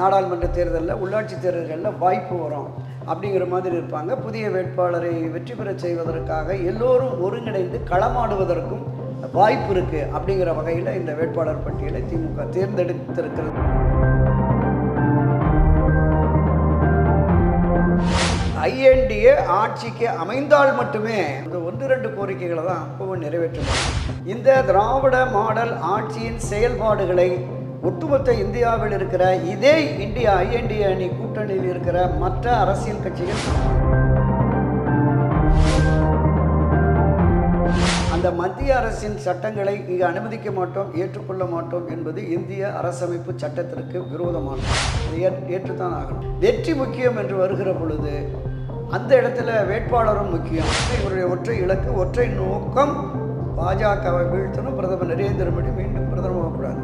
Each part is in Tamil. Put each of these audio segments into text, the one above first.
நாடாளுமன்ற தேர்தலில் உள்ளாட்சி தேர்தல்களில் வாய்ப்பு வரும் அப்படிங்கிற மாதிரி இருப்பாங்க. புதிய வேட்பாளரை வெற்றி பெற செய்வதற்காக எல்லோரும் ஒருங்கிணைந்து களமாடுவதற்கும் வாய்ப்பு இருக்குது அப்படிங்கிற வகையில் இந்த வேட்பாளர் பட்டியலை திமுக தேர்ந்தெடுத்திருக்கிறது. ஐஎன்டிஏ ஆட்சிக்கு அமைந்தால் மட்டுமே இந்த 1-2 கோரிக்கைகளை தான் அப்பவும் நிறைவேற்ற முடியும். இந்த திராவிட மாடல் ஆட்சியின் செயல்பாடுகளை ஒட்டுமொத்த இந்தியாவில் இருக்கிற இதே இந்தியா ஐஎன்டிஏ அணி கூட்டணியில் இருக்கிற மற்ற அரசியல் கட்சிகள் அந்த மத்திய அரசின் சட்டங்களை இங்கு அனுமதிக்க மாட்டோம், ஏற்றுக்கொள்ள மாட்டோம் என்பது இந்திய அரசமைப்பு சட்டத்திற்கு விரோதமானது. அதை ஏற்றுத்தான் ஆகணும். வெற்றி முக்கியம் என்று வருகிற பொழுது அந்த இடத்துல வேட்பாளரும் முக்கியம். இவருடைய ஒற்றை இலக்கு, ஒற்றை நோக்கம் பாஜகவை வீழ்த்தணும், பிரதமர் நரேந்திர மோடி மீண்டும் பிரதமராகக்கூடாது.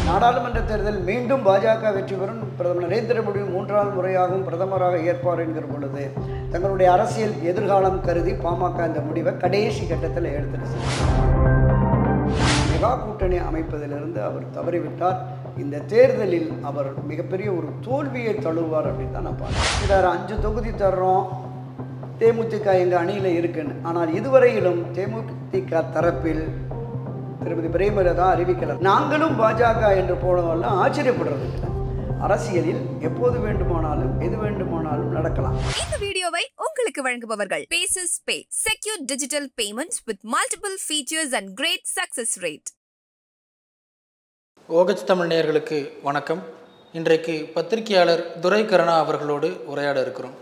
நாடாளுமன்ற தேர்தல் மீண்டும் பாஜக வெற்றி பெறும், பிரதமர் நரேந்திர மோடி 3வது முறையாகவும் பிரதமராக ஏற்பார் என்கிற பொழுது தங்களுடைய அரசியல் எதிர்காலம் கருதி பாமக இந்த முடிவை கடைசி கட்டத்தில் எடுத்துட்டு மெகா கூட்டணி அமைப்பதிலிருந்து அவர் தவறிவிட்டார். இந்த தேர்தலில் அவர் மிகப்பெரிய ஒரு தோல்வியை தழுவார் அப்படின்னு தான் நான் பார்க்கிறேன். 5 தொகுதி தர்றோம், தேமுதிக எங்கள் அணியில் இருக்குன்னு. ஆனால் இதுவரையிலும் தேமுதிக தரப்பில் திருமதி பிரேமலதா அறிவிக்கல. நாங்களும் பாஜக என்று போனவெல்லாம் ஆச்சரியப்படுறது இல்லை. அரசியலில் எப்போது வேண்டுமானாலும் எது வேண்டுமானாலும் நடக்கலாம். இந்த வீடியோவை உங்களுக்கு வழங்குபவர்கள் பேசஸ் பே, secure digital payments with multiple features and great success rate. ஓகச் தமிழ் நேயர்களுக்கு வணக்கம். இன்றைக்கு பத்திரிகையாளர் துரை கருணா அவர்களோடு உரையாட இருக்கிறோம்.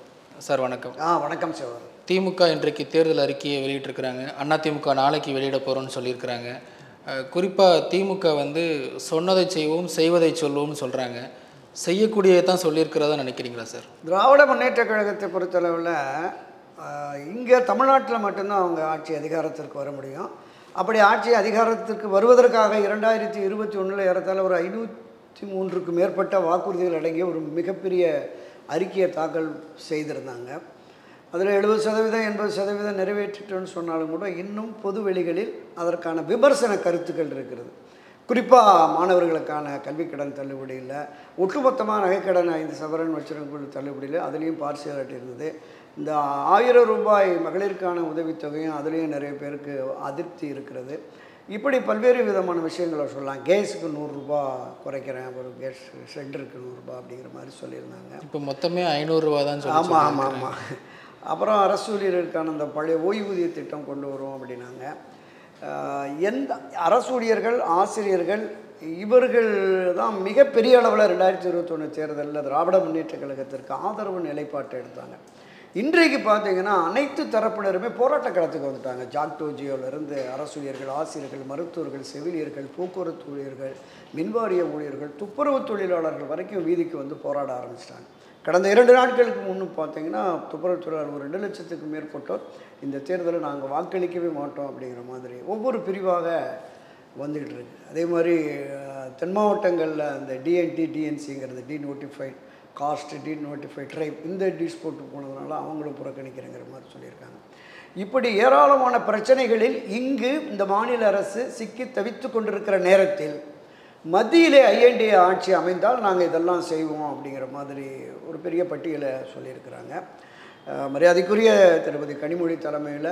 சார் வணக்கம். வணக்கம் சார். திமுக இன்றைக்கு தேர்தல் அறிக்கையை வெளியிட்டிருக்கிறாங்க. அதிமுக நாளைக்கு வெளியிட போகிறோன்னு சொல்லியிருக்கிறாங்க. குறிப்பாக திமுக சொன்னதை செய்வோம், செய்வதை சொல்வோம்னு சொல்கிறாங்க. செய்யக்கூடியதை தான் சொல்லியிருக்கிறதா நினைக்கிறீங்களா சார்? திராவிட முன்னேற்ற கழகத்தை பொறுத்தளவில் இங்கே தமிழ்நாட்டில் மட்டும்தான் அவங்க ஆட்சி அதிகாரத்திற்கு வர முடியும். அப்படி ஆட்சி அதிகாரத்திற்கு வருவதற்காக 2021 ஏறத்தாழ ஒரு 503க்கும் மேற்பட்ட வாக்குறுதிகள் அடங்கிய ஒரு மிகப்பெரிய அறிக்கையை தாக்கல் செய்திருந்தாங்க. அதில் 70% 80% நிறைவேற்றிட்டோன்னு சொன்னாலும் கூட இன்னும் பொது வெளிகளில் அதற்கான விமர்சன கருத்துக்கள் இருக்கிறது. குறிப்பாக மாணவர்களுக்கான கல்விக்கடன் தள்ளுபடியில், ஒட்டுமொத்தமாக நகைக்கடன் 5 சவரன் வச்சிருக்கக்கூடிய தள்ளுபடியில் அதுலேயும் பார்சியாலிட்டி இருந்தது. இந்த 1000 ரூபாய் மகளிருக்கான உதவித்தொகையும் அதுலேயும் நிறைய பேருக்கு அதிருப்தி இருக்கிறது. இப்படி பல்வேறு விதமான விஷயங்களை சொல்லலாம். கேஸுக்கு 100 ரூபா குறைக்கிறேன், ஒரு கேஸ் சிலிண்டருக்கு 100 ரூபா அப்படிங்கிற மாதிரி சொல்லியிருந்தாங்க. இப்போ மொத்தமே 500 ரூபா தான். ஆமாம். அப்புறம் அரசு ஊழியர்களுக்கான அந்த பழைய ஓய்வூதிய திட்டம் கொண்டு வரும் அப்படின்னாங்க. எந்த அரசு ஊழியர்கள், ஆசிரியர்கள் இவர்கள் தான் மிகப்பெரிய அளவில் 2021 தேர்தலில் திராவிட முன்னேற்ற கழகத்திற்கு ஆதரவு நிலைப்பாட்டை எடுத்தாங்க. இன்றைக்கு பார்த்தீங்கன்னா அனைத்து தரப்பினருமே போராட்ட களத்துக்கு வந்துட்டாங்க. ஜாக்டோஜியோவிலிருந்து அரசு ஊழியர்கள், ஆசிரியர்கள், மருத்துவர்கள், செவிலியர்கள், போக்குவரத்து ஊழியர்கள், மின்வாரிய ஊழியர்கள், துப்புரவு தொழிலாளர்கள் வரைக்கும் வீதிக்கு போராட ஆரம்பிச்சிட்டாங்க. கடந்த 2 நாட்களுக்கு முன்னும் பார்த்தீங்கன்னா துப்புரவு தொழிலாளர் ஒரு 2 லட்சத்துக்கு மேற்பட்டோர் இந்த தேர்தலை நாங்கள் வாக்களிக்கவே மாட்டோம் அப்படிங்கிற மாதிரி ஒவ்வொரு பிரிவாக வந்துக்கிட்டு இருக்கு. அதே மாதிரி தென் மாவட்டங்களில் அந்த டிஎன்டி, டிஎன்சிங்கிறது டீநோட்டிஃபைட் காஸ்ட், டீநோட்டிஃபைட் ட்ரைப், இந்த டீஸ் போட்டு போனதுனால அவங்களும் புறக்கணிக்கிறேங்கிற மாதிரி சொல்லியிருக்காங்க. இப்படி ஏராளமான பிரச்சனைகளில் இங்கு இந்த மாநில அரசு சிக்கி தவித்து கொண்டிருக்கிற நேரத்தில் மத்தியிலே ஐஎன்டிஏ ஆட்சி அமைந்தால் நாங்கள் இதெல்லாம் செய்வோம் அப்படிங்கிற மாதிரி ஒரு பெரிய பட்டியலை சொல்லியிருக்கிறாங்க. மரியாதைக்குரிய திருப்பதி கனிமொழி தலைமையில்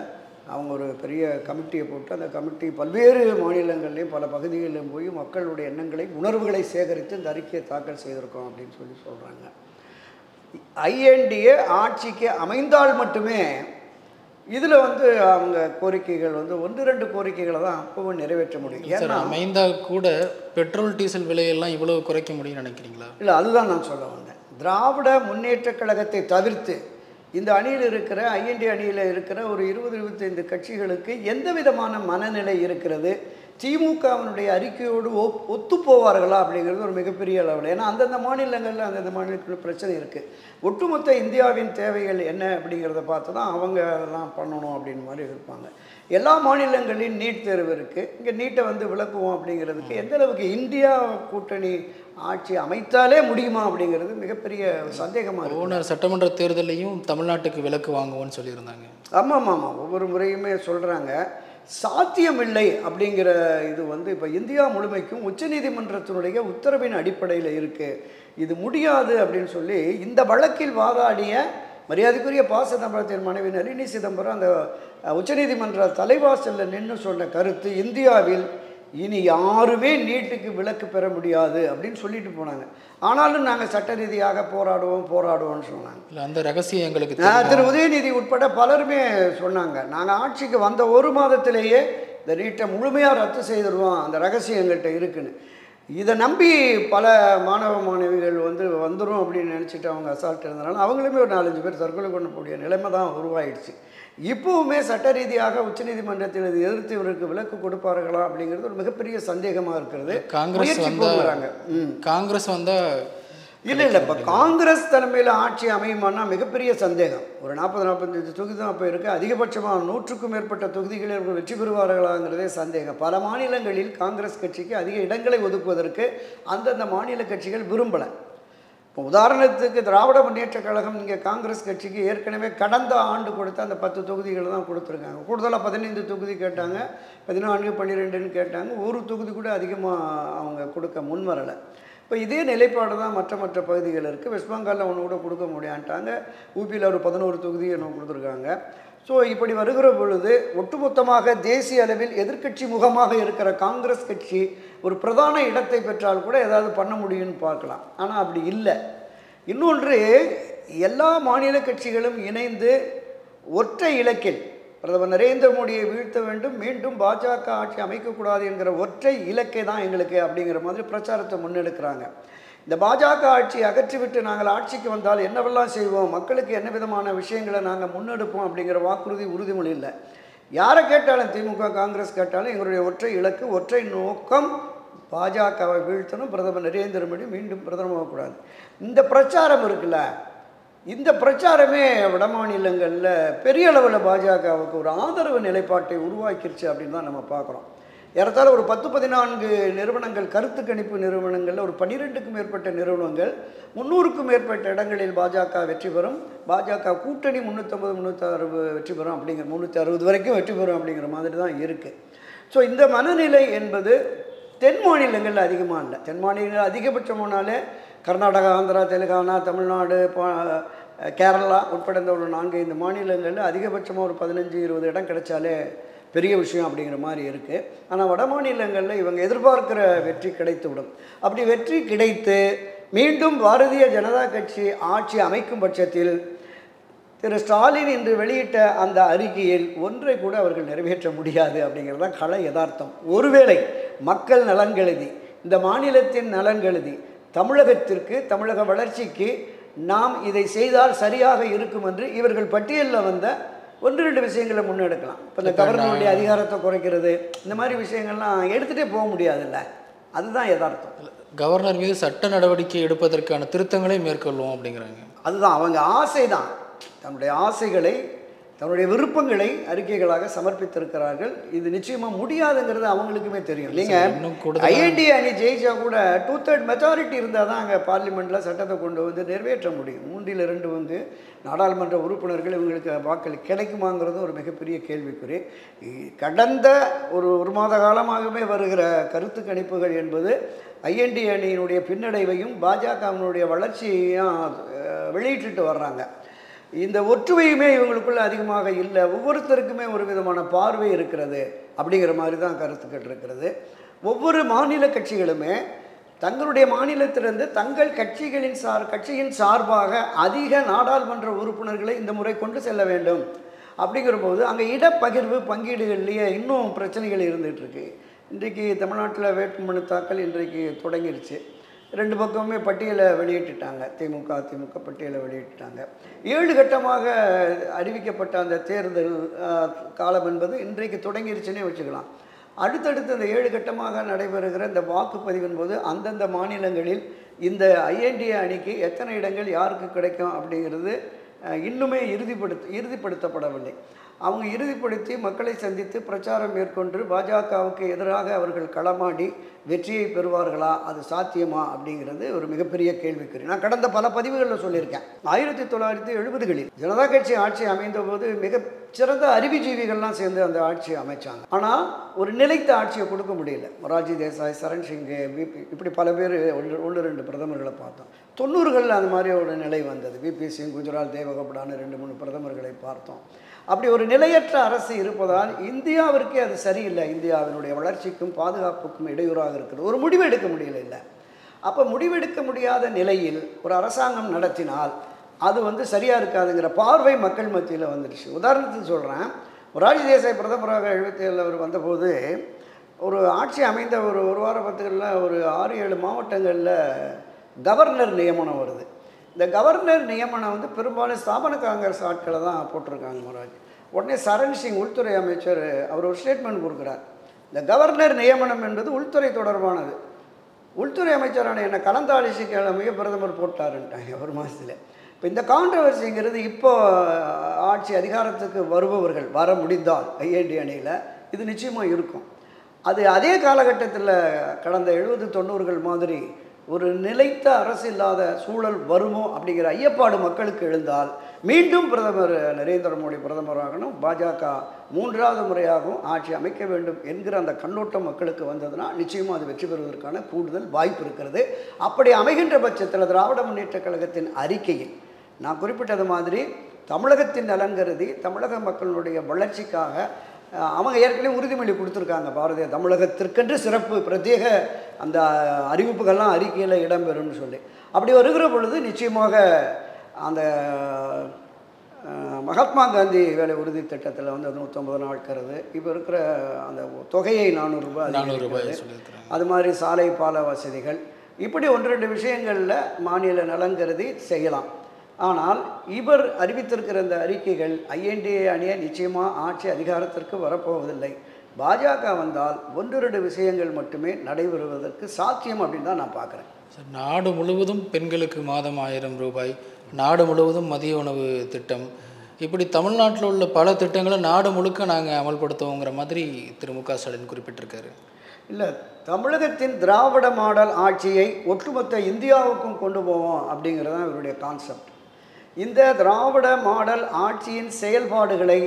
அவங்க ஒரு பெரிய கமிட்டியை போட்டு அந்த கமிட்டி பல்வேறு மாநிலங்கள்லேயும் பல பகுதிகளிலும் போய் மக்களுடைய எண்ணங்களை, உணர்வுகளை சேகரித்து இந்த அறிக்கையை தாக்கல் செய்திருக்கோம் அப்படின்னு சொல்கிறாங்க. ஐஎன்டிஏ ஆட்சிக்கு அமைந்தால் மட்டுமே இதில் அவங்க கோரிக்கைகள் 1-2 கோரிக்கைகளை தான் அப்பவும் நிறைவேற்ற முடியும். ஏன்னா அமைந்தால் கூட பெட்ரோல் டீசல் விலையெல்லாம் இவ்வளவு குறைக்க முடியும்னு நினைக்கிறீங்களா? இல்லை, அதுதான் நான் சொல்ல வந்தேன். திராவிட முன்னேற்ற கழகத்தை தவிர்த்து இந்த அணியில் இருக்கிற ஐஎன்டி அணியில் இருக்கிற ஒரு 20-25 கட்சிகளுக்கு எந்த விதமான மனநிலை இருக்கிறது, திமுகவினுடைய அறிக்கையோடு ஒத்து போவார்களா அப்படிங்கிறது ஒரு மிகப்பெரிய அளவில். ஏன்னா அந்தந்த மாநிலங்களில் அந்தந்த மாநிலங்களில் பிரச்சனை இருக்குது. ஒட்டுமொத்த இந்தியாவின் தேவைகள் என்ன அப்படிங்கிறத பார்த்து தான் அவங்க அதெல்லாம் பண்ணணும் அப்படின்னு மாதிரி இருப்பாங்க. எல்லா மாநிலங்களிலும் நீட் தேர்வு இருக்குது. இங்கே நீட்டை விளக்குவோம் அப்படிங்கிறதுக்கு எந்த அளவுக்கு இந்தியா கூட்டணி ஆட்சி அமைத்தாலே முடியுமா அப்படிங்கிறது மிகப்பெரிய சந்தேகமாக இருக்குது. போன சட்டமன்ற தேர்தலையும் தமிழ்நாட்டுக்கு விலக்கு வாங்குவோன்னு சொல்லியிருந்தாங்க. ஆமாம், ஒவ்வொரு முறையுமே சொல்கிறாங்க. சாத்தியமில்லை அப்படிங்கிற இது வந்து இப்போ இந்தியா முழுமைக்கும் உச்சநீதிமன்றத்தினுடைய உத்தரவின் அடிப்படையில் இருக்குது. இது முடியாது அப்படின்னு சொல்லி இந்த வழக்கில் வாதாடிய மரியாதைக்குரிய ப. சிதம்பரத்தின் மனைவி நளினி சிதம்பரம் அந்த உச்சநீதிமன்ற தலைவாசலில் நின்று சொன்ன கருத்து, இந்தியாவில் இனி யாருமே நீட்டுக்கு விலக்கு பெற முடியாது அப்படின்னு சொல்லிட்டு போனாங்க. ஆனாலும் நாங்கள் சட்ட ரீதியாக போராடுவோம்னு சொன்னாங்க. அந்த ரகசியம் எங்களுக்கு திரு உதயநிதி உட்பட பலருமே சொன்னாங்க, நாங்கள் ஆட்சிக்கு வந்த ஒரு மாதத்திலேயே இந்த நீட்டை முழுமையாக ரத்து செய்திருவோம், அந்த ரகசியம் எங்கள்கிட்ட இருக்குன்னு. இதை நம்பி பல மாணவ மாணவிகள் வந்துடும் அப்படின்னு நினச்சிட்டு அவங்க அசால்ட் இருந்தனால அவங்களுமே ஒரு 4-5 பேர் தற்கொலை பண்ணக்கூடிய நிலைமை தான் உருவாயிடுச்சு. இப்போவுமே சட்ட ரீதியாக உச்சநீதிமன்றத்தில் இதை எதிர்த்து இவருக்கு விலக்கு கொடுப்பார்களா அப்படிங்கிறது ஒரு மிகப்பெரிய சந்தேகமாக இருக்கிறது. காங்கிரஸ் வந்தால் இல்லை இப்போ காங்கிரஸ் தலைமையில் ஆட்சி அமையுமானா மிகப்பெரிய சந்தேகம். ஒரு 40-45 தொகுதி தான் அப்போ இருக்குது. அதிகபட்சமாக 100க்கும் மேற்பட்ட தொகுதிகளில் இவர்கள் வெற்றி பெறுவார்களாங்கிறதே சந்தேகம். பல மாநிலங்களில் காங்கிரஸ் கட்சிக்கு அதிக இடங்களை ஒதுக்குவதற்கு அந்தந்த மாநில கட்சிகள் விரும்பலை. இப்போ உதாரணத்துக்கு திராவிட முன்னேற்றக் கழகம் இங்கே காங்கிரஸ் கட்சிக்கு ஏற்கனவே கடந்த ஆண்டு கொடுத்த அந்த 10 தொகுதிகள் தான் கொடுத்துருக்காங்க. கூடுதலாக 15 தொகுதி கேட்டாங்க, 14, 12ன்னு கேட்டாங்க. ஒரு தொகுதி கூட அதிகமாக அவங்க கொடுக்க முன்வரலை. இப்போ இதே நிலைப்பாடு தான் மற்ற பகுதிகள் இருக்குது. வெஸ்ட் பெங்காலில் ஒன்று கூட கொடுக்க முடியான்ட்டாங்க. ஊபியில் ஒரு 11 தொகுதி என்ன கொடுத்துருக்காங்க. ஸோ இப்படி வருகிற பொழுது ஒட்டுமொத்தமாக தேசிய அளவில் எதிர்க்கட்சி முகமாக இருக்கிற காங்கிரஸ் கட்சி ஒரு பிரதான இடத்தை பெற்றால் கூட ஏதாவது பண்ண முடியும்னு பார்க்கலாம். ஆனால் அப்படி இல்லை. இன்னொன்று, எல்லா மாநில கட்சிகளும் இணைந்து ஒற்றை இலக்கில் பிரதமர் நரேந்திர மோடியை வீழ்த்த வேண்டும், மீண்டும் பாஜக ஆட்சி அமைக்கக்கூடாது என்கிற ஒற்றை இலக்கை தான் எங்களுக்கு அப்படிங்கிற மாதிரி பிரச்சாரத்தை முன்னெடுக்கிறாங்க. இந்த பாஜக ஆட்சியை அகற்றிவிட்டு நாங்கள் ஆட்சிக்கு வந்தால் என்னவெல்லாம் செய்வோம், மக்களுக்கு என்ன விதமான விஷயங்களை நாங்கள் முன்னெடுப்போம் அப்படிங்கிற வாக்குறுதி உறுதிமொழி இல்லை. யாரை கேட்டாலும், திமுக காங்கிரஸ் கேட்டாலும் எங்களுடைய ஒற்றை இலக்கு, ஒற்றை நோக்கம் பாஜகவை வீழ்த்தணும், பிரதமர் நரேந்திர மோடி மீண்டும் பிரதமராகக்கூடாது. இந்த பிரச்சாரம் இருக்குல்ல, இந்த பிரச்சாரமே வட மாநிலங்களில் பெரிய அளவில் பாஜகவுக்கு ஒரு ஆதரவு நிலைப்பாட்டை உருவாக்கிருச்சு அப்படின்னு தான் நம்ம பார்க்குறோம். ஏறத்தாழ ஒரு 10-14 நிறுவனங்கள், கருத்து கணிப்பு நிறுவனங்களில் ஒரு 12க்கும் மேற்பட்ட நிறுவனங்கள் 300க்கும் மேற்பட்ட இடங்களில் பாஜக வெற்றி பெறும், பாஜக கூட்டணி 350-360 வெற்றி பெறும் அப்படிங்கிற 360 வரைக்கும் வெற்றி பெறும் அப்படிங்கிற மாதிரி தான் இருக்குது. ஸோ இந்த மனநிலை என்பது தென் மாநிலங்களில் அதிகமாக இல்லை. தென் மாநிலங்கள் அதிகபட்சமானாலே கர்நாடகா, ஆந்திரா, தெலுங்கானா, தமிழ்நாடு, கேரளா உட்பட இந்த ஒரு 4-5 மாநிலங்களில் அதிகபட்சமாக ஒரு 15-20 இடம் கிடைச்சாலே பெரிய விஷயம் அப்படிங்கிற மாதிரி இருக்குது. ஆனால் வட மாநிலங்களில் இவங்க எதிர்பார்க்கிற வெற்றி கிடைத்துவிடும். அப்படி வெற்றி கிடைத்து மீண்டும் பாரதிய ஜனதா கட்சி ஆட்சி அமைக்கும் பட்சத்தில் திரு ஸ்டாலின் இன்று வெளியிட்ட அந்த அறிக்கையில் ஒன்றை கூட அவர்கள் நிறைவேற்ற முடியாது அப்படிங்கிறது தான் கள யதார்த்தம். ஒருவேளை மக்கள் நலன் கருதி, இந்த மாநிலத்தின் நலன் கருதி, தமிழகத்திற்கு, தமிழக வளர்ச்சிக்கு நாம் இதை செய்தால் சரியாக இருக்கும் என்று இவர்கள் பட்டியலில் வந்த 1-2 விஷயங்களை முன்னெடுக்கலாம். இப்போ இந்த கவர்னருடைய அதிகாரத்தை குறைக்கிறது, இந்த மாதிரி விஷயங்கள்லாம் எடுத்துகிட்டே போக முடியாதுல்ல, அதுதான் யதார்த்தம். கவர்னர் மீது சட்ட நடவடிக்கை எடுப்பதற்கான திருத்தங்களை மேற்கொள்வோம் அப்படிங்கிறாங்க. அதுதான் அவங்க ஆசை தான். தன்னுடைய ஆசைகளை, தன்னுடைய விருப்பங்களை அறிக்கைகளாக சமர்ப்பித்திருக்கிறார்கள். இது நிச்சயமாக முடியாதுங்கிறது அவங்களுக்குமே தெரியும். இல்லைங்க, ஐஎன்டி அணி ஜெயிச்சா கூட 2/3 மெஜாரிட்டி இருந்தால் தான் அங்கே பார்லிமெண்ட்டில் சட்டத்தை கொண்டு வந்து நிறைவேற்ற முடியும். 3/2 நாடாளுமன்ற உறுப்பினர்கள் இவங்களுக்கு வாக்கள் கிடைக்குமாங்கிறது ஒரு மிகப்பெரிய கேள்விக்குறி. கடந்த ஒரு மாத காலமாகவே வருகிற கருத்து கணிப்புகள் என்பது ஐஎன்டி அணியினுடைய பின்னடைவையும் பாஜகவினுடைய வளர்ச்சியையும் வெளியிட்டு வர்றாங்க. இந்த ஒற்றுமையுமே இவங்களுக்குள்ள அதிகமாக இல்லை. ஒவ்வொருத்தருக்குமே ஒரு விதமான பார்வை இருக்கிறது அப்படிங்கிற மாதிரி தான் கருத்துக்கள் இருக்கிறது. ஒவ்வொரு மாநில கட்சிகளுமே தங்களுடைய மாநிலத்திலிருந்து தங்கள் கட்சியின் சார்பாக அதிக நாடாளுமன்ற உறுப்பினர்களை இந்த முறை கொண்டு செல்ல வேண்டும் அப்படிங்கிற போது அங்கே இடப்பகிர்வு பங்கீடுகள்லேயே இன்னும் பிரச்சனைகள் இருந்துகிட்ருக்கு. இன்றைக்கு தமிழ்நாட்டில் வேட்புமனு தாக்கல் இன்றைக்கு தொடங்கிருச்சு. 2 பக்கமுமே பட்டியலை வெளியிட்டுட்டாங்க. திமுக, அதிமுக பட்டியலை வெளியிட்டுட்டாங்க. 7 கட்டமாக அறிவிக்கப்பட்ட அந்த தேர்தல் காலம் என்பது இன்றைக்கு தொடங்கிருச்சுன்னே வச்சுக்கலாம். அடுத்தடுத்து இந்த 7 கட்டமாக நடைபெறுகிற இந்த வாக்குப்பதிவின் போது அந்தந்த மாநிலங்களில் இந்த ஐஎன்டிஏ அணிக்கு எத்தனை இடங்கள் யாருக்கு கிடைக்கும் அப்படிங்கிறது இன்னுமே இறுதிப்படுத்தப்படவில்லை. அவங்க இறுதிப்படுத்தி மக்களை சந்தித்து பிரச்சாரம் மேற்கொண்டு பாஜகவுக்கு எதிராக அவர்கள் களமாடி வெற்றியை பெறுவார்களா, அது சாத்தியமா அப்படிங்கிறது ஒரு மிகப்பெரிய கேள்விக்குறி. நான் கடந்த பல பதிவுகளில் சொல்லியிருக்கேன். 1970களில் ஜனதா கட்சி ஆட்சி அமைந்த போது மிக சிறந்த அறிவுஜீவிகள்லாம் சேர்ந்து அந்த ஆட்சியை அமைச்சாங்க. ஆனால் ஒரு நிலைத்த ஆட்சியை கொடுக்க முடியல. மொரார்ஜி தேசாய், சரண் சிங்கு, விபி, இப்படி பல பேர் ஒன்று ரெண்டு பிரதமர்களை பார்த்தோம். 90களில் அந்த மாதிரி ஒரு நிலை வந்தது. விபி சிங், குஜரால் தேவகப்படான்னு 2-3 பிரதமர்களை பார்த்தோம். அப்படி ஒரு நிலையற்ற அரசு இருப்பதால் இந்தியாவிற்கே அது சரியில்லை. இந்தியாவினுடைய வளர்ச்சிக்கும் பாதுகாப்புக்கும் இடையூறாக இருக்கிறது. ஒரு முடிவு எடுக்க முடியல. இல்லை, அப்போ முடிவெடுக்க முடியாத நிலையில் ஒரு அரசாங்கம் நடத்தினால் அது வந்து சரியாக இருக்காதுங்கிற பார்வை மக்கள் மத்தியில் வந்துடுச்சு. உதாரணத்துக்கு சொல்கிறேன், மொரார்ஜி தேசாய் பிரதமராக 77 அவர் வந்தபோது ஒரு ஆட்சி அமைந்த ஒரு வார பத்துகளில் ஒரு 6-7 மாவட்டங்களில் கவர்னர் நியமனம் வருது. இந்த கவர்னர் நியமனம் வந்து பெரும்பாலும் ஸ்தாபன காங்கிரஸ் ஆட்களை தான் போட்டிருக்காங்க மொரார்ஜி. உடனே சரண் சிங் உள்துறை அமைச்சர் அவர் ஒரு ஸ்டேட்மெண்ட் கொடுக்குறார். இந்த கவர்னர் நியமனம் என்பது உள்துறை தொடர்பானது. உள்துறை அமைச்சரான என்னை கலந்தாலோசி கிழமையே பிரதமர் போட்டாருன்ட்டாங்க ஒரு மாதத்தில். இப்போ இந்த கான்ட்ரவர்சிங்கிறது இப்போ ஆட்சி அதிகாரத்துக்கு வருபவர்கள் வர முடிந்தால் ஐஎன்டி அணியில் இது நிச்சயமாக இருக்கும். அது அதே காலகட்டத்தில் கடந்த 70-90கள் மாதிரி ஒரு நிலைத்த அரசு இல்லாத சூழல் வருமோ அப்படிங்கிற ஐயப்பாடு மக்களுக்கு எழுந்தால் மீண்டும் பிரதமர் நரேந்திர மோடி பிரதமராகணும், பாஜக 3வது முறையாகவும் ஆட்சி அமைக்க வேண்டும் என்கிற அந்த கண்ணோட்டம் மக்களுக்கு வந்ததுன்னா நிச்சயமாக அது வெற்றி பெறுவதற்கான கூடுதல் வாய்ப்பு இருக்கிறது. அப்படி அமைகின்ற பட்சத்தில் திராவிட முன்னேற்றக் கழகத்தின் அறிக்கையில் நான் குறிப்பிட்டது மாதிரி தமிழகத்தின் நலன் கருதி தமிழக மக்களுடைய வளர்ச்சிக்காக அவங்க ஏற்கனவே உறுதிமொழி கொடுத்துருக்காங்க. பாரதிய தமிழகத்திற்கென்று சிறப்பு பிரத்யேக அந்த அறிவிப்புகள்லாம் அறிக்கையில் இடம்பெறும்னு சொல்லி. அப்படி வருகிற பொழுது நிச்சயமாக அந்த மகாத்மா காந்தி வேலை உறுதி திட்டத்தில் வந்து 150 நாட்கிறது. இப்போ இருக்கிற அந்த தொகையை 400 ரூபாய் அது மாதிரி சாலை பால வசதிகள் இப்படி 1-2 விஷயங்களில் மாநில நலன் கருதி செய்யலாம். ஆனால் இவர் அறிவித்திருக்கிற இந்த அறிக்கைகள் ஐஎன்டிஏ அணியை நிச்சயமாக ஆட்சி அதிகாரத்திற்கு வரப்போவதில்லை. பாஜக வந்தால் 1-2 விஷயங்கள் மட்டுமே நடைபெறுவதற்கு சாத்தியம் அப்படின்னு தான் நான் பார்க்குறேன். சார், நாடு முழுவதும் பெண்களுக்கு மாதம் 1000 ரூபாய், நாடு முழுவதும் மதிய உணவு திட்டம், இப்படி தமிழ்நாட்டில் உள்ள பல திட்டங்களை நாடு முழுக்க நாங்கள் அமல்படுத்துவோங்கிற மாதிரி திரு மு க ஸ்டாலின் குறிப்பிட்டிருக்காரு. இல்லை, தமிழகத்தின் திராவிட மாடல் ஆட்சியை ஒட்டுமொத்த இந்தியாவுக்கும் கொண்டு போவோம் அப்படிங்கிறது தான் இவருடைய கான்செப்ட். இந்த திராவிட மாடல் ஆட்சியின் செயல்பாடுகளை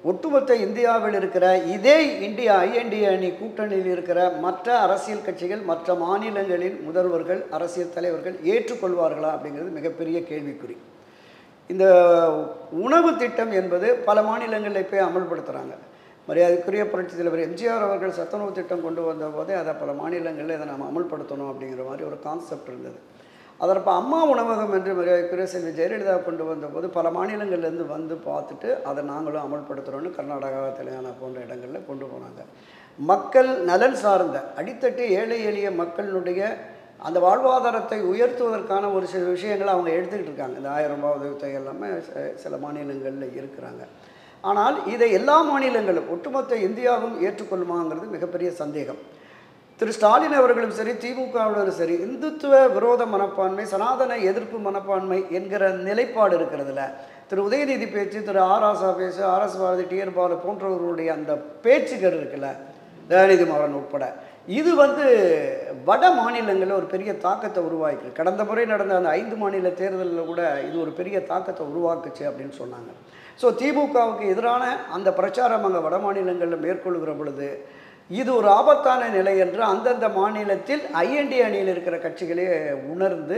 ஒட்டுமொத்த இந்தியாவில் இருக்கிற இதே இந்தியா ஐஎன்டிஏ அணி கூட்டணியில் இருக்கிற மற்ற அரசியல் கட்சிகள், மற்ற மாநிலங்களின் முதல்வர்கள், அரசியல் தலைவர்கள் ஏற்றுக்கொள்வார்களா அப்படிங்கிறது மிகப்பெரிய கேள்விக்குறி. இந்த உணவு திட்டம் என்பது பல மாநிலங்களில் போய் அமல்படுத்துகிறாங்க. மரியாதைக்குரிய புரட்சி தலைவர் எம்ஜிஆர் அவர்கள் சத்துணவு திட்டம் கொண்டு வந்த போதே அதை பல மாநிலங்களில் இதை நம்ம அமல்படுத்தணும் அப்படிங்கிற மாதிரி ஒரு கான்செப்ட் இருந்தது. அதற்கு அம்மா உணவகம் என்று மரியாதைக்குரிய செல்வி ஜெயலலிதா கொண்டு வந்தபோது பல மாநிலங்கள்லேருந்து வந்து பார்த்துட்டு அதை நாங்களும் அமல்படுத்துகிறோன்னு கர்நாடகா, தெலுங்கானா போன்ற இடங்களில் கொண்டு போனாங்க. மக்கள் நலன் சார்ந்த அடித்தட்டு ஏழை எளிய மக்களுடைய அந்த வாழ்வாதாரத்தை உயர்த்துவதற்கான ஒரு சில விஷயங்களை அவங்க எடுத்துக்கிட்டு இருக்காங்க. இந்த 1000 ரூபாய் உதவித்தொகை எல்லாமே சில மாநிலங்களில் இருக்கிறாங்க. ஆனால் இதை எல்லா மாநிலங்களும் ஒட்டுமொத்த இந்தியாவும் ஏற்றுக்கொள்ளுமாங்கிறது மிகப்பெரிய சந்தேகம். திரு ஸ்டாலின் அவர்களும் சரி, திமுகவினரும் சரி, இந்துத்துவ விரோத மனப்பான்மை, சனாதன எதிர்ப்பு மனப்பான்மை என்கிற நிலைப்பாடு இருக்கிறதுல திரு உதயநிதி பேச்சு, திரு ஆர் ராசா பேச்சு, RS பாரதி, TR பாலு போன்றவர்களுடைய அந்த பேச்சுகள் இருக்குல்ல, தயாநிதி மாறன் உட்பட, இது வந்து வட மாநிலங்களில் ஒரு பெரிய தாக்கத்தை உருவாக்கிருக்கு. கடந்த முறை நடந்த அந்த 5 மாநில தேர்தலில் கூட இது ஒரு பெரிய தாக்கத்தை உருவாக்குச்சு அப்படின்னு சொன்னாங்க. ஸோ திமுகவுக்கு எதிரான அந்த பிரச்சாரம் அங்கே வட மாநிலங்களில் மேற்கொள்கிற பொழுது இது ஒரு ஆபத்தான நிலை என்று அந்தந்த மாநிலத்தில் ஐஎன்டி அணியில் இருக்கிற கட்சிகளே உணர்ந்து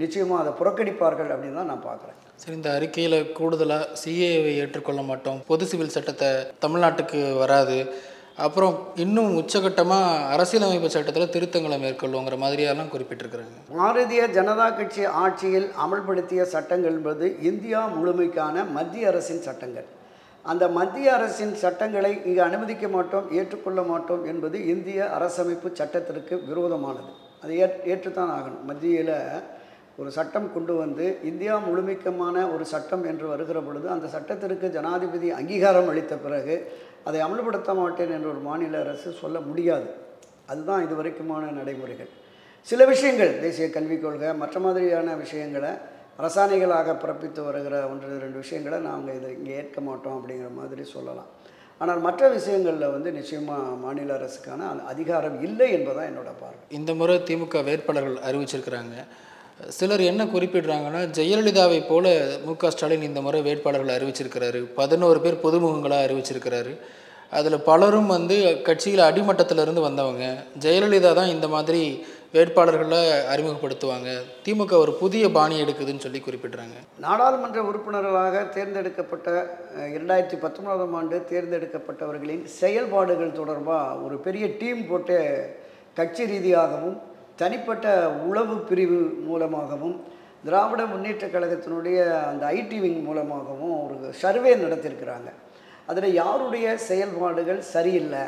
நிச்சயமாக அதை புறக்கணிப்பார்கள் அப்படின்னு தான் நான் பார்க்குறேன். சரி, இந்த அறிக்கையில் கூடுதலாக சிஏவை ஏற்றுக்கொள்ள மாட்டோம், பொது சிவில் சட்டத்தை தமிழ்நாட்டுக்கு வராது, அப்புறம் இன்னும் உச்சகட்டமாக அரசியலமைப்பு சட்டத்தில் திருத்தங்களை மேற்கொள்ளுங்கிற மாதிரியெல்லாம் குறிப்பிட்டிருக்கிறாங்க. பாரதிய ஜனதா கட்சி ஆட்சியில் அமல்படுத்திய சட்டங்கள் என்பது இந்தியா முழுமைக்கான மத்திய அரசின் சட்டங்கள். அந்த மத்திய அரசின் சட்டங்களை இங்கே அனுமதிக்க மாட்டோம், ஏற்றுக்கொள்ள மாட்டோம் என்பது இந்திய அரசமைப்பு சட்டத்திற்கு விரோதமானது. அதை ஏற்றுத்தான் ஆகணும். மத்தியில் ஒரு சட்டம் கொண்டு வந்து இந்தியா முழுமைக்கமான ஒரு சட்டம் என்று வருகிற பொழுது அந்த சட்டத்திற்கு ஜனாதிபதி அங்கீகாரம் அளித்த பிறகு அதை அமல்படுத்த மாட்டேன் என்று ஒரு மாநில அரசு சொல்ல முடியாது. அதுதான் இது வரைக்குமான நடைமுறைகள். சில விஷயங்கள், தேசிய கல்விக் கொள்கை மற்ற மாதிரியான விஷயங்களை அரசாணைகளாக பிறப்பித்து வருகிற 1-2 விஷயங்களை நாங்கள் இதை இங்கே ஏற்க மாட்டோம் அப்படிங்கிற மாதிரி சொல்லலாம். ஆனால் மற்ற விஷயங்களில் வந்து நிச்சயமாக மாநில அரசுக்கான அதிகாரம் இல்லை என்பதான் என்னோட பார்வை. இந்த முறை திமுக வேட்பாளர்கள் அறிவிச்சிருக்கிறாங்க. சிலர் என்ன குறிப்பிடுறாங்கன்னா, ஜெயலலிதாவை போல மு.க. ஸ்டாலின் இந்த முறை வேட்பாளர்களை அறிவிச்சிருக்கிறாரு. 11 பேர் புதுமுகங்களாக அறிவிச்சிருக்கிறாரு. அதில் பலரும் வந்து கட்சியில் அடிமட்டத்திலிருந்து வந்தவங்க. ஜெயலலிதா தான் இந்த மாதிரி வேட்பாளர்களை அறிமுகப்படுத்துவாங்க. திமுக ஒரு புதிய பாணி எடுக்குதுன்னு சொல்லி குறிப்பிட்றாங்க. நாடாளுமன்ற உறுப்பினர்களாக தேர்ந்தெடுக்கப்பட்ட 2019ஆம் ஆண்டு தேர்ந்தெடுக்கப்பட்டவர்களின் செயல்பாடுகள் தொடர்பாக ஒரு பெரிய டீம் போட்டு கட்சி ரீதியாகவும் தனிப்பட்ட உளவு பிரிவு மூலமாகவும் திராவிட முன்னேற்றக் கழகத்தினுடைய அந்த ஐடி விங் மூலமாகவும் ஒரு சர்வே நடத்தியிருக்கிறாங்க. அதில் யாருடைய செயல்பாடுகள் சரியில்லை,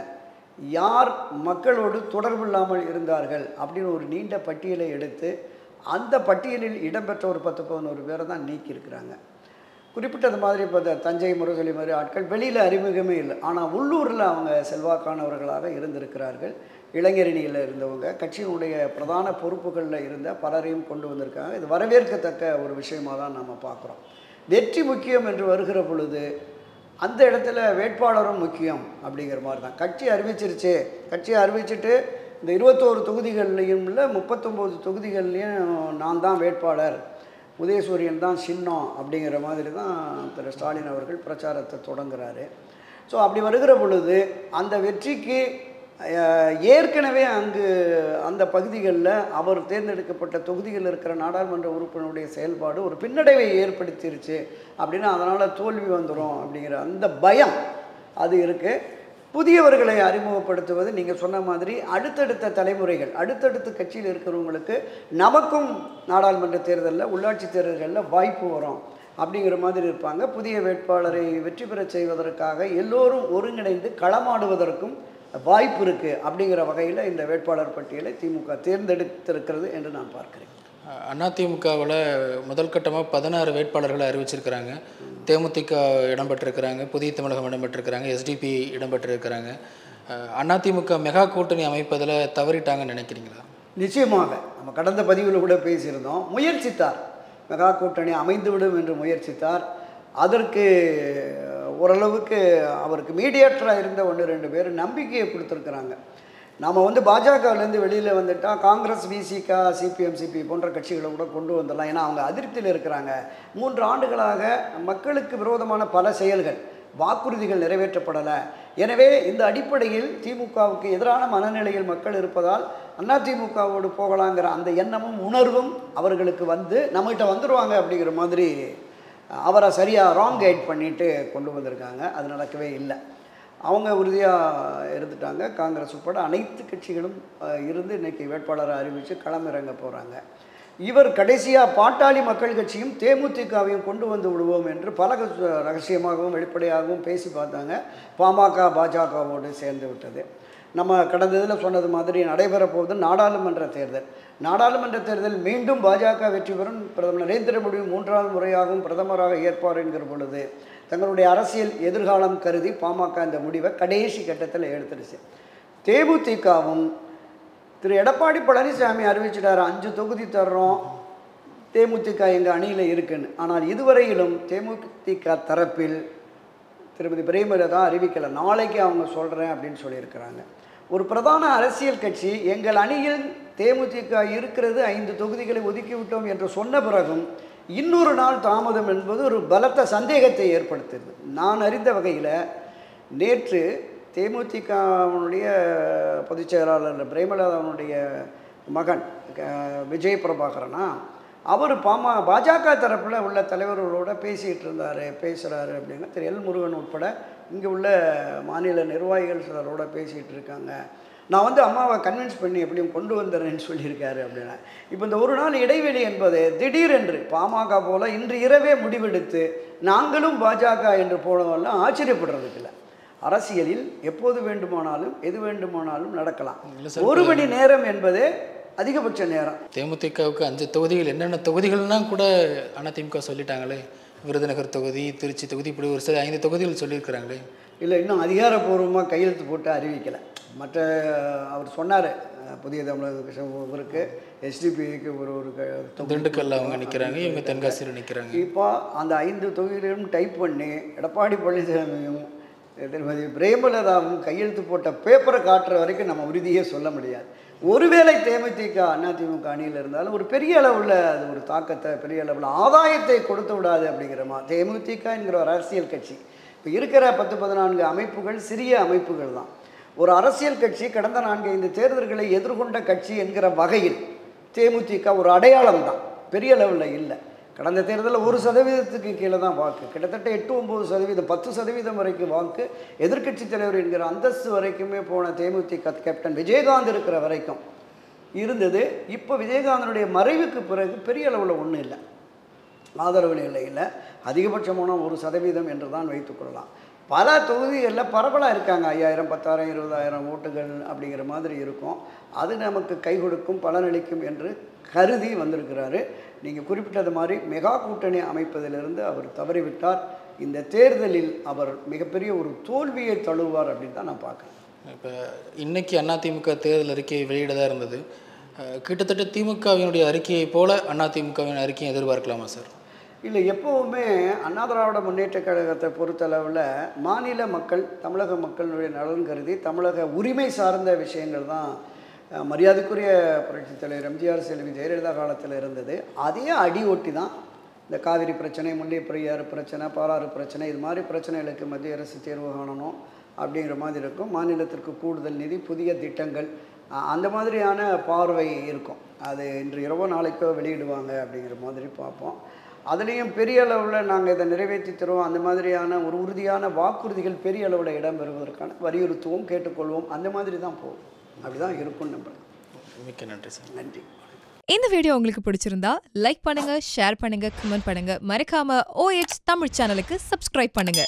யார் மக்களோடு தொடர்பு இல்லாமல் இருந்தார்கள் அப்படின்னு ஒரு நீண்ட பட்டியலை எடுத்து அந்த பட்டியலில் இடம்பெற்ற ஒரு 10-11 பேரை தான் நீக்கியிருக்கிறாங்க. குறிப்பிட்டது மாதிரி இப்போ தஞ்சை முரசொலி மாதிரி ஆட்கள் வெளியில் அறிமுகமே இல்லை, ஆனால் உள்ளூரில் அவங்க செல்வாக்கானவர்களாக இருந்திருக்கிறார்கள். இளைஞரணியில் இருந்தவங்க, கட்சியினுடைய பிரதான பொறுப்புகளில் இருந்த பலரையும் கொண்டு வந்திருக்காங்க. இது வரவேற்கத்தக்க ஒரு விஷயமாக தான் நம்ம பார்க்குறோம். வெற்றி முக்கியம் என்று வருகிற பொழுது அந்த இடத்துல வேட்பாளரும் முக்கியம் அப்படிங்கிற மாதிரி தான். கட்சி அறிவிச்சிருச்சு, கட்சியை அறிவிச்சுட்டு இந்த 21 தொகுதிகள்லையும் இல்லை 39 தொகுதிகள்லையும் நான் தான் வேட்பாளர், உதயசூரியன் தான் சின்னம் அப்படிங்கிற மாதிரி தான் திரு ஸ்டாலின் அவர்கள் பிரச்சாரத்தை தொடங்குகிறாரு. ஸோ அப்படி வருகிற பொழுது அந்த வெற்றிக்கு ஏற்கனவே அங்கு அந்த பகுதிகளில் அவர் தேர்ந்தெடுக்கப்பட்ட தொகுதிகளில் இருக்கிற நாடாளுமன்ற உறுப்பினருடைய செயல்பாடு ஒரு பின்னடைவை ஏற்படுத்திருச்சு அப்படின்னா அதனால் தோல்வி வந்துடும் அப்படிங்கிற அந்த பயம் அது இருக்குது. புதியவர்களை அறிமுகப்படுத்துவது நீங்கள் சொன்ன மாதிரி அடுத்தடுத்த தலைமுறைகள், அடுத்தடுத்த கட்சியில் இருக்கிறவங்களுக்கு நமக்கும் நாடாளுமன்ற தேர்தலில் உள்ளாட்சி தேர்தல்களில் வாய்ப்பு வரும் அப்படிங்கிற மாதிரி இருப்பாங்க. புதிய வேட்பாளரை வெற்றி பெற செய்வதற்காக எல்லோரும் ஒருங்கிணைந்து களமாடுவதற்கும் வாய்ப்பு இருக்குது. அப்படிங்கிற வகையில் இந்த வேட்பாளர் பட்டியலை திமுக தேர்ந்தெடுத்திருக்கிறது என்று நான் பார்க்கிறேன். அதிமுகவில் முதல் கட்டமாக 16 வேட்பாளர்களை அறிவிச்சிருக்கிறாங்க. தேமுதிக இடம்பெற்றிருக்கிறாங்க, புதிய தமிழகம் இடம்பெற்றிருக்கிறாங்க, எஸ்டிபி இடம்பெற்றிருக்கிறாங்க. அதிமுக மெகா கூட்டணி அமைப்பதில் தவறிட்டாங்கன்னு நினைக்கிறீங்களா? நிச்சயமாக. நம்ம கடந்த பதிவில் கூட பேசியிருந்தோம். முயற்சித்தார், மெகா கூட்டணி அமைந்துவிடும் என்று முயற்சித்தார். அதற்கு ஓரளவுக்கு அவருக்கு மீடியேட்டராக இருந்த 1-2 பேர் நம்பிக்கையை கொடுத்துருக்குறாங்க. நாம் வந்து பாஜகவிலேருந்து வெளியில் வந்துட்டால் காங்கிரஸ், விசிகா, சிபிஎம், சிபி போன்ற கட்சிகளை கூட கொண்டு வந்துடலாம். ஏன்னா அவங்க அதிருப்தியில் இருக்கிறாங்க. 3 ஆண்டுகளாக மக்களுக்கு விரோதமான பல செயல்கள், வாக்குறுதிகள் நிறைவேற்றப்படலை. எனவே இந்த அடிப்படையில் திமுகவுக்கு எதிரான மனநிலையில் மக்கள் இருப்பதால் அதிமுகவோடு போகலாங்கிற அந்த எண்ணமும் உணர்வும் அவர்களுக்கு வந்து நம்மகிட்ட வந்துடுவாங்க அப்படிங்கிற மாதிரி அவரை சரியாக ராங் கைட் பண்ணிட்டு கொண்டு வந்திருக்காங்க. அது நடக்கவே இல்லை. அவங்க உறுதியாக இருந்துட்டாங்க. காங்கிரஸ் உட்பட அனைத்து கட்சிகளும் இருந்து இன்றைக்கி வேட்பாளரை அறிவித்து களமிறங்க போகிறாங்க. இவர் கடைசியாக பாட்டாளி மக்கள் கட்சியும் தேமுதிகவையும் கொண்டு வந்து விடுவோம் என்று பல ரகசியமாகவும் வெளிப்படையாகவும் பேசி பார்த்தாங்க. பாமக பாஜகவோடு சேர்ந்து விட்டது. நம்ம கடந்த இதில் சொன்னது மாதிரி நடைபெறப்போவது நாடாளுமன்ற தேர்தல். நாடாளுமன்ற தேர்தல் மீண்டும் பாஜக வெற்றி பெறும், பிரதமர் நரேந்திர மோடி 3வது முறையாகவும் பிரதமராக ஏற்பார் என்கிற பொழுது தங்களுடைய அரசியல் எதிர்காலம் கருதி பாமக இந்த முடிவை கடைசி கட்டத்தில் எடுத்துடுச்சு. தேமுதிகவும் திரு எடப்பாடி பழனிசாமி அறிவிச்சிட்டார், 5 தொகுதி தர்றோம், தேமுதிக எங்கள் அணியில் இருக்குன்னு. ஆனால் இதுவரையிலும் தேமுதிக தரப்பில் திருமதி பிரேமலதா அறிவிக்கலை. நாளைக்கு அவங்க சொல்கிறேன் அப்படின்னு சொல்லியிருக்கிறாங்க. ஒரு பிரதான அரசியல் கட்சி எங்கள் அணியில் தேமுதிக இருக்கிறது, 5 தொகுதிகளை ஒதுக்கிவிட்டோம் என்று சொன்ன பிறகும் இன்னொரு நாள் தாமதம் என்பது ஒரு பலத்த சந்தேகத்தை ஏற்படுத்துது. நான் அறிந்த வகையில் நேற்று தேமுதிகவுடைய பொதுச் செயலாளர் பிரேமலதாவுடைய மகன் விஜய் பிரபாகரனா அவர் பாஜக தரப்பில் உள்ள தலைவர்களோட பேசுகிறாரு அப்படின்னு திரு எல் முருகன் உட்பட இங்கே உள்ள மாநில நிர்வாகிகள் சிலரோட பேசிகிட்டு இருக்காங்க. நான் வந்து அம்மாவை கன்வின்ஸ் பண்ணி எப்படியும் கொண்டு வந்துடுறேன்னு சொல்லியிருக்காரு அப்படின்னா. இப்போ இந்த ஒரு நாள் இடைவெளி என்பது திடீரென்று பாமக போல் இன்று இரவே முடிவெடுத்து நாங்களும் பாஜக என்று போனவெல்லாம் ஆச்சரியப்படுறதுக்கு இல்லை. அரசியலில் எப்போது வேண்டுமானாலும் எது வேண்டுமானாலும் நடக்கலாம். 1 மணி நேரம் என்பது அதிகபட்ச நேரம். தேமுதிகவுக்கு 5 தொகுதிகள், என்னென்ன தொகுதிகள்னால் கூட அதிமுக சொல்லிட்டாங்களே, விருதுநகர் தொகுதி, திருச்சி தொகுதி, இப்படி ஒரு சில 5 தொகுதிகள் சொல்லியிருக்கிறாங்களே. இல்லை, இன்னும் அதிகாரப்பூர்வமாக கையெழுத்து போட்டு அறிவிக்கலை. மற்ற அவர் சொன்னார், புதிய தமிழக இவருக்கு எஸ்டிபிக்கு ஒரு திண்டுக்கல்ல அவங்க நிற்கிறாங்க, இவங்க தென்காசியில் நிற்கிறாங்க. இப்போ அந்த 5 தொகுதியிலும் டைப் பண்ணி எடப்பாடி பழனிசாமியும் திருமதி பிரேமலதாவும் கையெழுத்து போட்ட பேப்பரை காட்டுற வரைக்கும் நம்ம உறுதியே சொல்ல முடியாது. ஒருவேளை தேமுதிக அதிமுக அணியில் இருந்தாலும் ஒரு பெரிய அளவில் அது ஒரு தாக்கத்தை, பெரிய அளவில் ஆதாயத்தை கொடுத்து விடாது அப்படிங்கிறமா. தேமுதிக என்கிற ஒரு அரசியல் கட்சி இப்போ இருக்கிற 10-14 அமைப்புகள் சிறிய அமைப்புகள் தான். ஒரு அரசியல் கட்சி கடந்த 4-5 தேர்தல்களை எதிர்கொண்ட கட்சி என்கிற வகையில் தேமுதிக ஒரு அடையாளம் தான், பெரிய லெவலில் இல்லை. கடந்த தேர்தலில் 1% கீழே தான் வாக்கு, கிட்டத்தட்ட 8-9%, 10% வரைக்கும் வாக்கு எதிர்க்கட்சி தலைவர் என்கிற அந்தஸ்து வரைக்குமே போன தேமுதிக கேப்டன் விஜயகாந்த் இருக்கிற வரைக்கும் இருந்தது. இப்போ விஜயகாந்தனுடைய மறைவுக்கு பிறகு பெரிய அளவில் ஒன்றும் இல்லை, ஆதரவு நிலையில் அதிகபட்சமான 1% என்று தான் வைத்துக்கொள்ளலாம். பல தொகுதிகளில் பரவலாக இருக்காங்க, 5000, 10,000, 20,000 ஓட்டுகள் அப்படிங்கிற மாதிரி இருக்கும். அது நமக்கு கை கொடுக்கும், பலனளிக்கும் என்று கருதி வந்திருக்கிறாரு. நீங்கள் குறிப்பிட்டது மாதிரி மெகா கூட்டணி அமைப்பதிலிருந்து அவர் தவறிவிட்டார். இந்த தேர்தலில் அவர் மிகப்பெரிய ஒரு தோல்வியை தழுவார் அப்படின்னு தான் நான் பார்க்குறேன். இப்போ இன்றைக்கி அதிமுக தேர்தல் அறிக்கையை வெளியிடதாக இருந்தது. கிட்டத்தட்ட திமுகவினுடைய அறிக்கையை போல அதிமுகவின் அறிக்கையை எதிர்பார்க்கலாமா சார்? இல்லை, எப்போவுமே அண்ணா திராவிட முன்னேற்ற கழகத்தை பொறுத்தளவில் மாநில மக்கள், தமிழக மக்களுடைய நலன் கருதி தமிழக உரிமை சார்ந்த விஷயங்கள் தான் மரியாதைக்குரிய புரட்சித் தலைவர் எம்ஜிஆர் செல்வி ஜெயலலிதா காலத்தில் இருந்தது. அதே அடி ஒட்டி தான் இந்த காவிரி பிரச்சனை, முல்லை பெரியாறு பிரச்சனை, பாலாறு பிரச்சனை, இது மாதிரி பிரச்சனைகளுக்கு மத்திய அரசு தீர்வு காணணும் அப்படிங்கிற மாதிரி இருக்கும். மாநிலத்திற்கு கூடுதல் நிதி, புதிய திட்டங்கள், அந்த மாதிரியான பார்வை இருக்கும். அது இன்று இரவோ நாளைக்கோ வெளியிடுவாங்க அப்படிங்கிற மாதிரி பார்ப்போம். அதுலேயும் பெரிய அளவில் நாங்கள் இதை நிறைவேற்றி தருவோம், அந்த மாதிரியான ஒரு உறுதியான வாக்குறுதிகள் பெரிய அளவில் இடம் பெறுவதற்கான வலியுறுத்துவோம், கேட்டுக்கொள்வோம், அந்த மாதிரி தான் போகும். அப்படி தான் இருக்கும்னு நம்புகிறேன். மிக்க நன்றி சார். நன்றி. இந்த வீடியோ உங்களுக்கு பிடிச்சிருந்தா லைக் பண்ணுங்க, ஷேர் பண்ணுங்க, கமெண்ட் பண்ணுங்க. மறக்காம OH தமிழ் சேனலுக்கு சப்ஸ்கிரைப் பண்ணுங்க.